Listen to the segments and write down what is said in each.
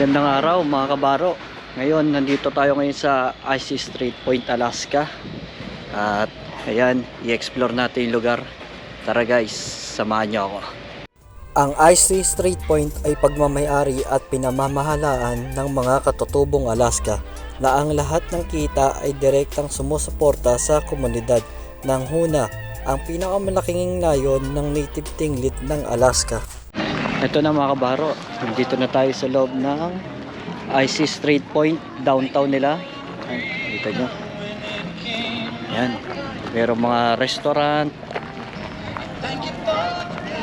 Magandang araw mga kabaro. Ngayon nandito tayo ngayon sa Icy Strait Point, Alaska. At ayan, i-explore natin yung lugar. Tara guys, samahan niyo ako. Ang Icy Strait Point ay pagmamayari at pinamamahalaan ng mga katutubong Alaska na ang lahat ng kita ay direktang sumusuporta sa komunidad ng Huna, ang pinakamalaking layon ng native tinglit ng Alaska. Ito na mga kabaro, nandito na tayo sa loob ng Icy Strait Point, downtown nila. Dito nyo. Yan, merong mga restaurant.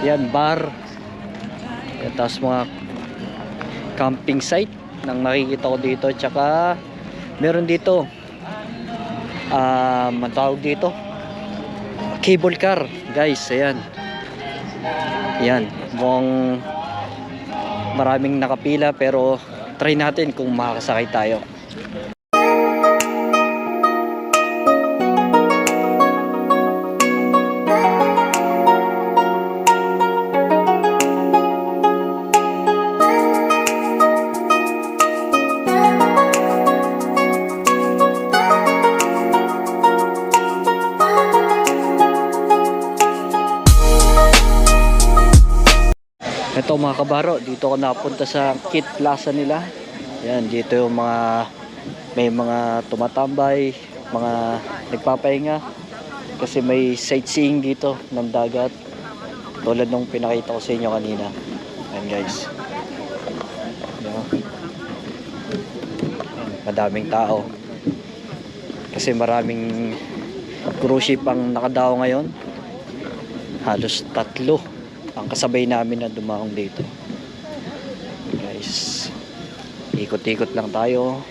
Yan, bar. Yan, tapos mga camping site nang nakikita ko dito. Tsaka meron dito matawag dito cable car guys. Ayan, yan, mukhang maraming nakapila, pero try natin kung makakasakay tayo. Ito mga kabaro, dito ako napunta sa Kit Plaza nila. Yan, dito yung mga may mga tumatambay, mga nagpapahinga kasi may sightseeing dito ng dagat tulad nung pinakita ko sa inyo kanina. Yan guys. Yan. Madaming tao kasi maraming cruise ship ang nakadao ngayon. Halos 3 ang kasabay namin na dumahong dito guys. Ikot-ikot lang tayo,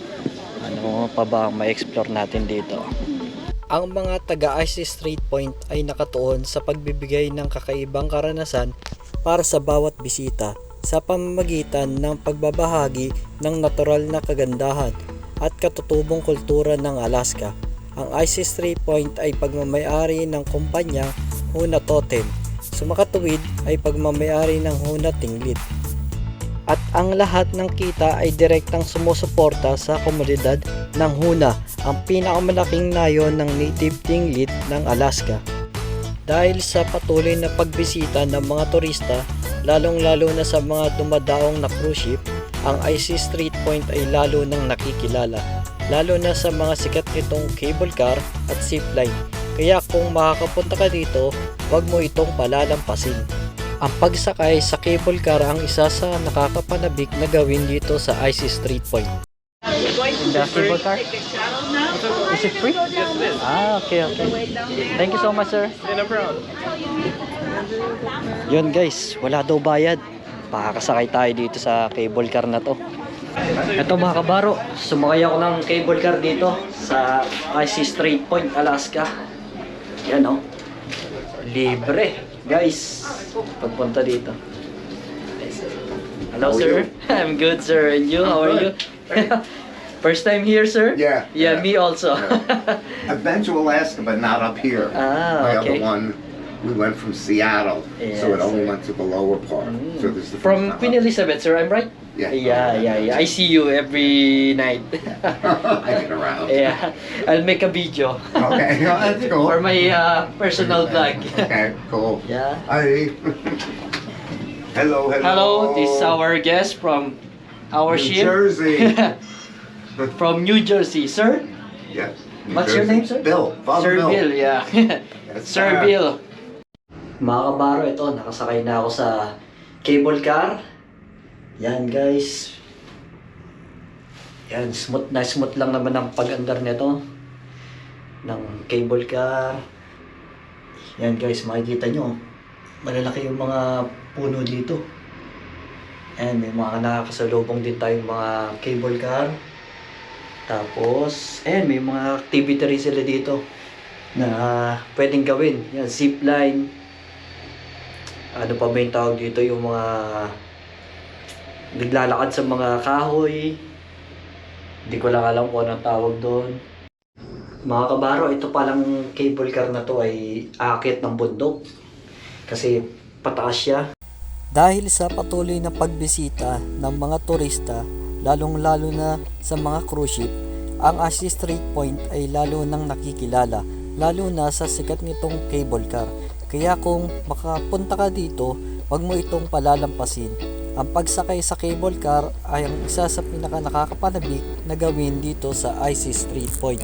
ano pa ba ang ma-explore natin dito. Ang mga taga Icy Strait Point ay nakatuon sa pagbibigay ng kakaibang karanasan para sa bawat bisita sa pamamagitan ng pagbabahagi ng natural na kagandahan at katutubong kultura ng Alaska. Ang Icy Strait Point ay pagmamayari ng kumpanya Huna Totem. Sumakatuwid ay pagmamayari ng Huna Tinglit. At ang lahat ng kita ay direktang sumusuporta sa komunidad ng Huna, ang pinakamalaking layon ng native tinglit ng Alaska. Dahil sa patuloy na pagbisita ng mga turista, lalong-lalo na sa mga dumadaong na cruise ship, ang Icy Strait Point ay lalo nang nakikilala, lalo na sa mga sikat nitong cable car at zipline. Kaya kung makakapunta ka dito, huwag mo itong palalampasin. Ang pagsakay sa cable car ang isa sa nakakapanabik na gawin dito sa Icy Strait Point. The cable car? Is it free? Okay. Thank you so much, sir. No problem. Yun guys, wala daw bayad. Pakakasakay tayo dito sa cable car na to. Ito mga kabaro, sumakay ako ng cable car dito sa Icy Strait Point, Alaska. Yan o, libre guys pagpunta dito. Hello sir. I'm good sir, and you? How are you? First time here sir? Yeah. Me also. I've been to Alaska, but not up here. My Okay. other one, we went from Seattle, so Yes, it only sir. went to the lower part. So this is the From first time Queen Elizabeth sir, I'm right? Yeah. Yeah. I see you every night. I get around. Yeah, I'll make a video. Okay, that's cool. For my personal vlog. Okay, cool. Yeah. Hi. Hello. Hello, this is our guest from our New ship. Jersey. From New Jersey, sir. Yeah. New What's your Jersey. name, sir? Bill. Father Sir Bill, yeah. Yes, Sir Bill. Mga kabaro, ito, nakasakay na ako sa cable car. Yan guys. Yan, smooth lang naman ang pag-andar nito ng cable car. Yan guys, makikita nyo, malalaki yung mga puno dito. And may mga nakakasalubong din tayong mga cable car. Tapos, may mga activity rin sila dito na pwedeng gawin. Yan, zipline. Ano pa ba yung tawag dito? Yung mga naglalakad sa mga kahoy. Hindi ko lang alam kung anong tawag doon. Mga kabaro, ito palang cable car na to ay aakit ng bundok. Kasi pataas siya. Dahil sa patuloy na pagbisita ng mga turista, lalong-lalo na sa mga cruise ship, ang Icy Strait Point ay lalo nang nakikilala, lalo na sa sikat nitong cable car. Kaya kung makapunta ka dito, wag mo itong palalampasin. Ang pagsakay sa cable car ay ang isa sa pinaka nakakapanabik na gawin dito sa Icy Strait Point.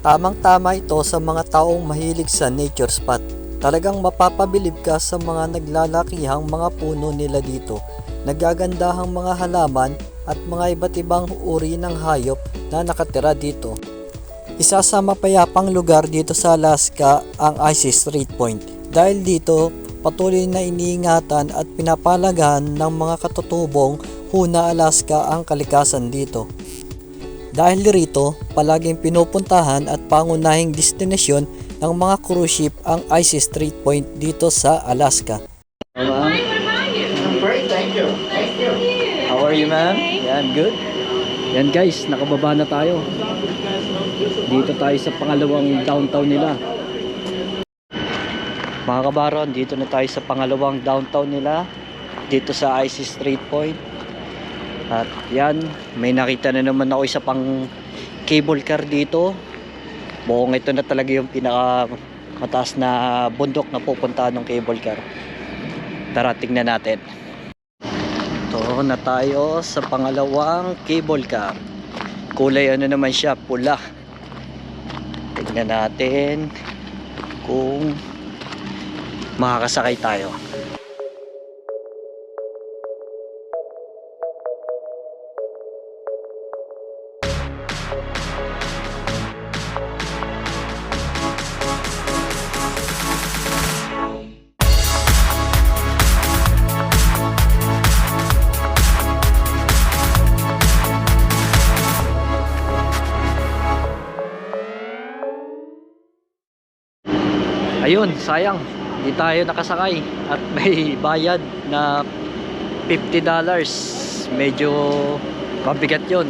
Tamang-tama ito sa mga taong mahilig sa nature spot. Talagang mapapabilib ka sa mga naglalakihang mga puno nila dito. Nagagandahang mga halaman at mga iba't ibang uri ng hayop na nakatira dito. Isa sa mapayapang lugar dito sa Alaska ang Icy Strait Point. Dahil dito, patuloy na iniingatan at pinapalagahan ng mga katutubong Huna Alaska ang kalikasan dito. Dahil rito, palaging pinupuntahan at pangunahing destinasyon ng mga cruise ship ang Icy Strait Point dito sa Alaska. Ma'am, I'm great, thank you. Thank you. how are you, ma'am? Yan, good. Yan guys, nakababa na tayo. Dito tayo sa pangalawang downtown nila. Mga kabaron, dito na tayo sa pangalawang downtown nila. Dito sa Icy Strait Point. At yan, may nakita na naman ako isa pang cable car dito. Buong ito na talaga yung pinaka mataas na bundok na pupuntahan ng cable car. Tara, tingnan natin. Ito na tayo sa pangalawang cable car. Kulay ano naman siya, pula. Tingnan natin kung makakasakay tayo. Ayun, sayang, hindi tayo nakasakay at may bayad na $50. Medyo mabigat yun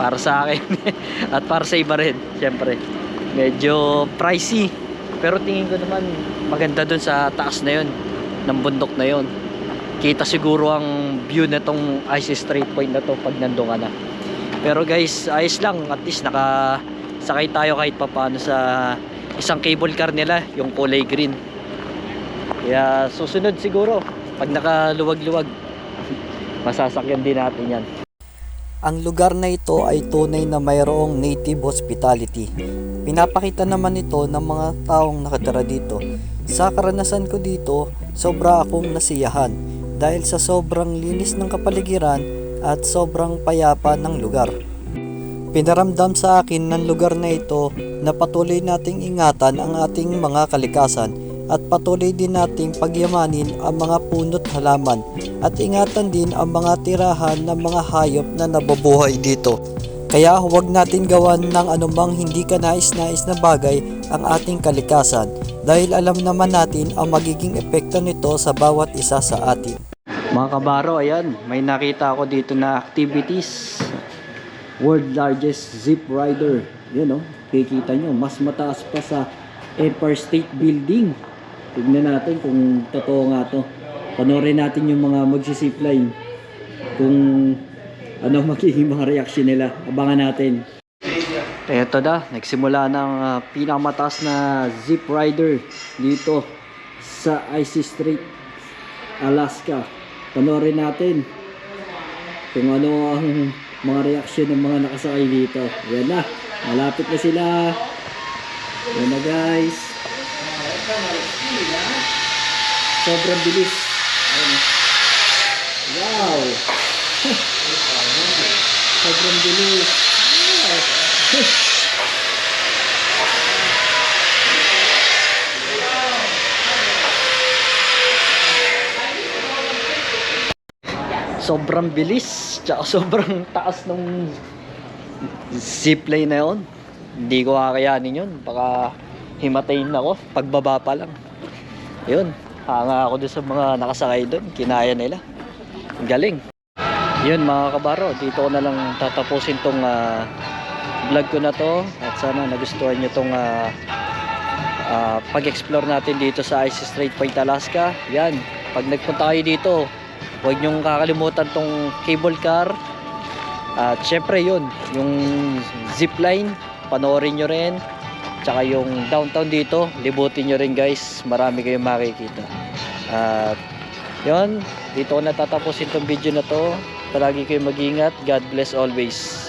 para sa akin at para sa iba rin, syempre. Medyo pricey, pero tingin ko naman maganda dun sa taas na yun, ng bundok na yun. Kita siguro ang view na tong Icy Strait Point na to pag nandun ka na. Pero guys, ayos lang, at least nakasakay tayo kahit papaano sa isang cable car nila, yung kulay green. Kaya susunod siguro pag nakaluwag-luwag masasakyan din natin yan. Ang lugar na ito ay tunay na mayroong native hospitality. Pinapakita naman ito ng mga taong nakatira dito. Sa karanasan ko dito, sobra akong nasiyahan dahil sa sobrang linis ng kapaligiran at sobrang payapa ng lugar. Pinaramdam sa akin ng lugar na ito na patuloy nating ingatan ang ating mga kalikasan at patuloy din nating pagyamanin ang mga puno't halaman at ingatan din ang mga tirahan ng mga hayop na nabubuhay dito. Kaya huwag natin gawan ng anumang hindi kanais-nais na bagay ang ating kalikasan dahil alam naman natin ang magiging epekto nito sa bawat isa sa atin. Mga kabaro, ayan, may nakita ako dito na activities. World largest zip rider. Yan o, kikita nyo, mas mataas pa sa Empire State Building. Tignan natin kung totoo nga to. Panoorin natin yung mga magsisipline, kung ano magiging mga reaction nila. Abangan natin. Eto na, nagsimula ng pinakamataas na zip rider dito sa Icy Strait, Alaska. Panoorin natin kung ano ang mga reaksyon ng mga nakasakay dito. Yan na, malapit na sila. Yan na guys. Sobrang bilis. Wow. Sobrang bilis. Sobrang bilis, tsaka sobrang taas ng zipline na yun. Hindi ko kakayanin yun, baka himatayin ako pagbaba pa lang. Yun, hanga ako dun sa mga nakasakay dun, kinaya nila. Ang galing. Yun mga kabaro, dito ko na lang tatapusin tong vlog ko na to. At sana nagustuhan nyo tong pag-explore natin dito sa Icy Strait Point, Alaska. Yan, pag nagpunta kayo dito, huwag nyong kakalimutan tong cable car At syempre yun, yung zipline, panoorin nyo rin. Tsaka yung downtown dito, libutin nyo rin guys. Marami kayong makikita. At yun, dito ko natatapusin tong video na to. Palagi kayong mag-ingat. God bless always.